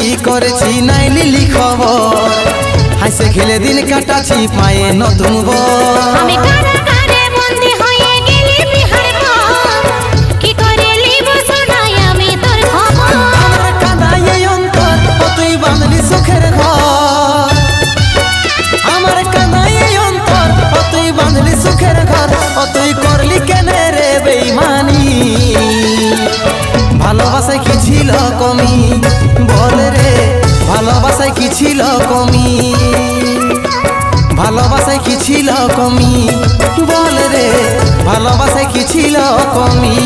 কি করেছি নাই লিলি খবর, হাসে খেলে দিন কাটাছি পায়ে নতুন বর। আমি কারাগারে বন্দী হয়ে গেলি বিহার পর, কি করে লিব শোনাই আমি তোর খবর। আমার কাঁদায় এই অন্তর ও তুই বাঁধলি সুখের ঘর, আমার কাঁদায় এই অন্তর ও তুই বাঁধলি সুখের ঘর, ও তুই করলি কেনে রে বেইমানি। ভালোবাসায় কি ছিল কমি বল রে, ভালোবাসায় কি ছিল কমি, ভালোবাসায় কি ছিল কমি বল রে, ভালোবাসায় কি ছিল কমি।